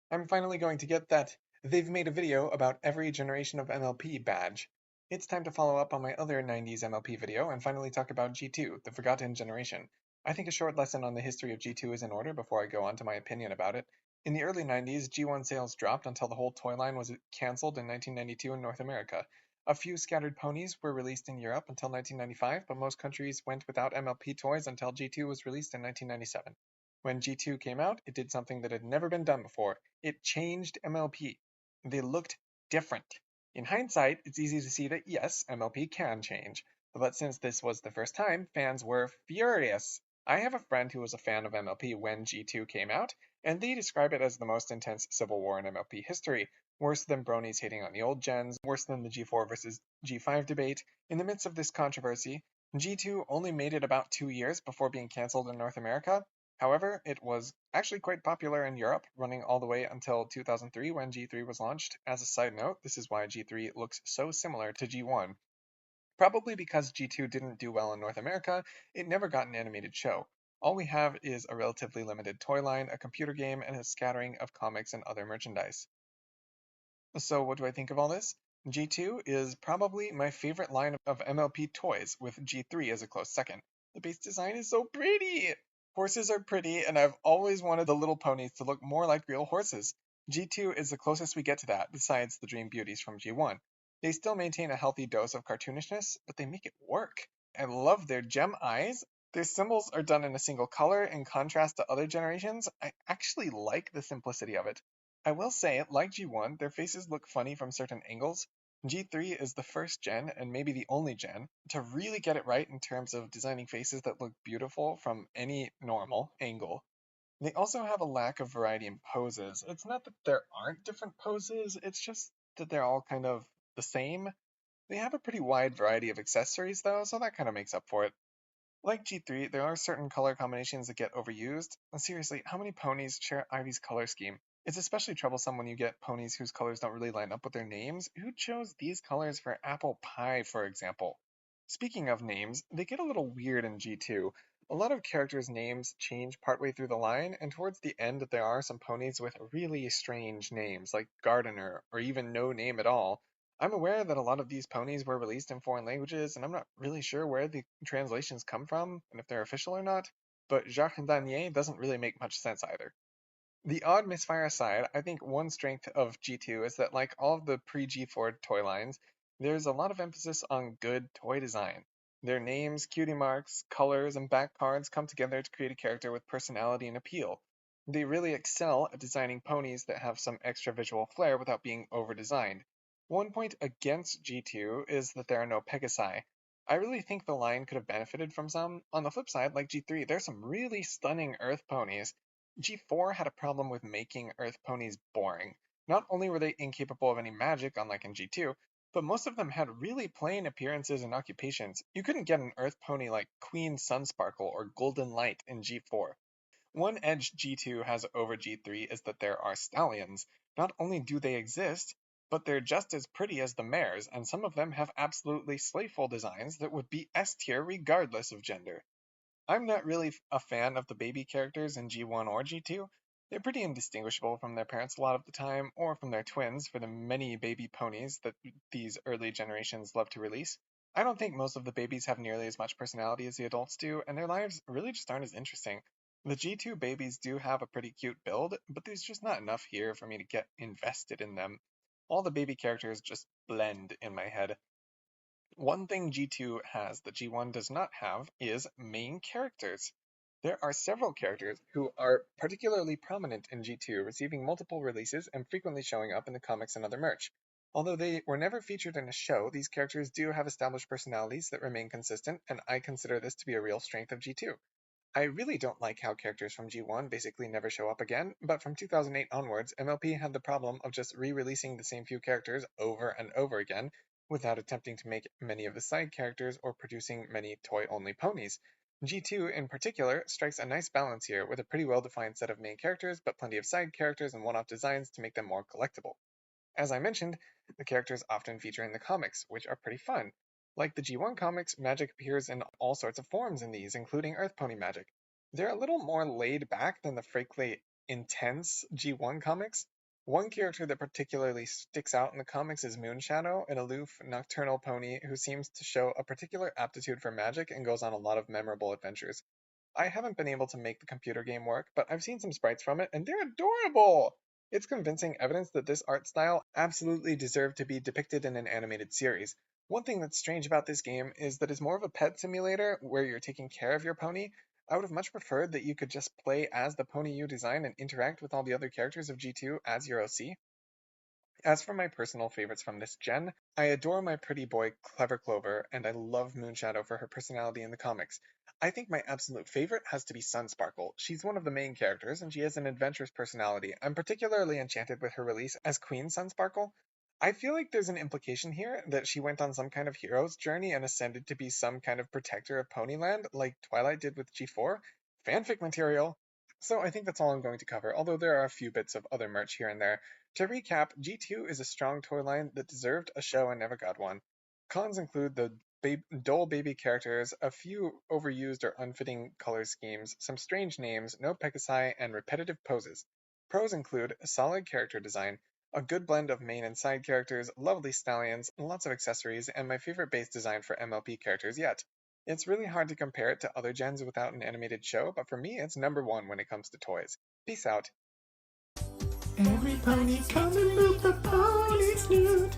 I'm finally going to get that they've made a video about every generation of MLP badge. It's time to follow up on my other 90s MLP video and finally talk about G2, the Forgotten Generation. I think a short lesson on the history of G2 is in order before I go on to my opinion about it. In the early 90s, G1 sales dropped until the whole toy line was cancelled in 1992 in North America. A few scattered ponies were released in Europe until 1995, but most countries went without MLP toys until G2 was released in 1997. When G2 came out, it did something that had never been done before. It changed MLP. They looked different. In hindsight, it's easy to see that yes, MLP can change. But since this was the first time, fans were furious. I have a friend who was a fan of MLP when G2 came out, and they describe it as the most intense civil war in MLP history. Worse than bronies hating on the old gens, worse than the G4 versus G5 debate. In the midst of this controversy, G2 only made it about 2 years before being cancelled in North America. However, it was actually quite popular in Europe, running all the way until 2003 when G3 was launched. As a side note, this is why G3 looks so similar to G1. Probably because G2 didn't do well in North America, it never got an animated show. All we have is a relatively limited toy line, a computer game, and a scattering of comics and other merchandise. So what do I think of all this? G2 is probably my favorite line of MLP toys, with G3 as a close second. The base design is so pretty! Horses are pretty, and I've always wanted the little ponies to look more like real horses. G2 is the closest we get to that, besides the Dream Beauties from G1. They still maintain a healthy dose of cartoonishness, but they make it work. I love their gem eyes. Their symbols are done in a single color in contrast to other generations. I actually like the simplicity of it. I will say, like G1, their faces look funny from certain angles. G3 is the first gen, and maybe the only gen, to really get it right in terms of designing faces that look beautiful from any normal angle. They also have a lack of variety in poses. It's not that there aren't different poses, it's just that they're all kind of the same. They have a pretty wide variety of accessories though, so that kind of makes up for it. Like G3, there are certain color combinations that get overused. And seriously, how many ponies share Ivy's color scheme? It's especially troublesome when you get ponies whose colors don't really line up with their names. Who chose these colors for apple pie, for example? Speaking of names, they get a little weird in G2. A lot of characters' names change partway through the line, and towards the end there are some ponies with really strange names, like Gardener, or even no name at all. I'm aware that a lot of these ponies were released in foreign languages, and I'm not really sure where the translations come from and if they're official or not, but Jardinier doesn't really make much sense either. The odd misfire aside, I think one strength of G2 is that, like all of the pre-G4 toy lines, there's a lot of emphasis on good toy design. Their names, cutie marks, colors, and back cards come together to create a character with personality and appeal. They really excel at designing ponies that have some extra visual flair without being over-designed. One point against G2 is that there are no Pegasi. I really think the line could have benefited from some. On the flip side, like G3, there's some really stunning Earth ponies. G4 had a problem with making Earth ponies boring. Not only were they incapable of any magic, unlike in G2, but most of them had really plain appearances and occupations. You couldn't get an Earth pony like Queen Sunsparkle or Golden Light in G4. One edge G2 has over G3 is that there are stallions. Not only do they exist, but they're just as pretty as the mares, and some of them have absolutely slayful designs that would be S tier regardless of gender. I'm not really a fan of the baby characters in G1 or G2. They're pretty indistinguishable from their parents a lot of the time, or from their twins for the many baby ponies that these early generations love to release. I don't think most of the babies have nearly as much personality as the adults do, and their lives really just aren't as interesting. The G2 babies do have a pretty cute build, but there's just not enough here for me to get invested in them. All the baby characters just blend in my head. One thing G2 has that G1 does not have is main characters. There are several characters who are particularly prominent in G2, receiving multiple releases and frequently showing up in the comics and other merch. Although they were never featured in a show, these characters do have established personalities that remain consistent, and I consider this to be a real strength of G2. I really don't like how characters from G1 basically never show up again, but from 2008 onwards, MLP had the problem of just re-releasing the same few characters over and over again, without attempting to make many of the side characters or producing many toy-only ponies. G2 in particular strikes a nice balance here, with a pretty well-defined set of main characters, but plenty of side characters and one-off designs to make them more collectible. As I mentioned, the characters often feature in the comics, which are pretty fun. Like the G1 comics, magic appears in all sorts of forms in these, including Earth Pony magic. They're a little more laid back than the frankly intense G1 comics. One character that particularly sticks out in the comics is Moonshadow, an aloof, nocturnal pony who seems to show a particular aptitude for magic and goes on a lot of memorable adventures. I haven't been able to make the computer game work, but I've seen some sprites from it, and they're adorable! It's convincing evidence that this art style absolutely deserved to be depicted in an animated series. One thing that's strange about this game is that it's more of a pet simulator where you're taking care of your pony. I would have much preferred that you could just play as the pony you design and interact with all the other characters of G2 as your OC. As for my personal favorites from this gen, I adore my pretty boy Clever Clover, and I love Moonshadow for her personality in the comics. I think my absolute favorite has to be Sunsparkle. She's one of the main characters, and she has an adventurous personality. I'm particularly enchanted with her release as Queen Sunsparkle. I feel like there's an implication here that she went on some kind of hero's journey and ascended to be some kind of protector of Ponyland, like Twilight did with G4. Fanfic material! So I think that's all I'm going to cover, although there are a few bits of other merch here and there. To recap, G2 is a strong toy line that deserved a show and never got one. Cons include the dull baby characters, a few overused or unfitting color schemes, some strange names, no Pegasi, and repetitive poses. Pros include a solid character design, a good blend of main and side characters, lovely stallions, lots of accessories, and my favorite base design for MLP characters yet. It's really hard to compare it to other gens without an animated show, but for me, it's number one when it comes to toys. Peace out. Every pony come and move the pony snoot.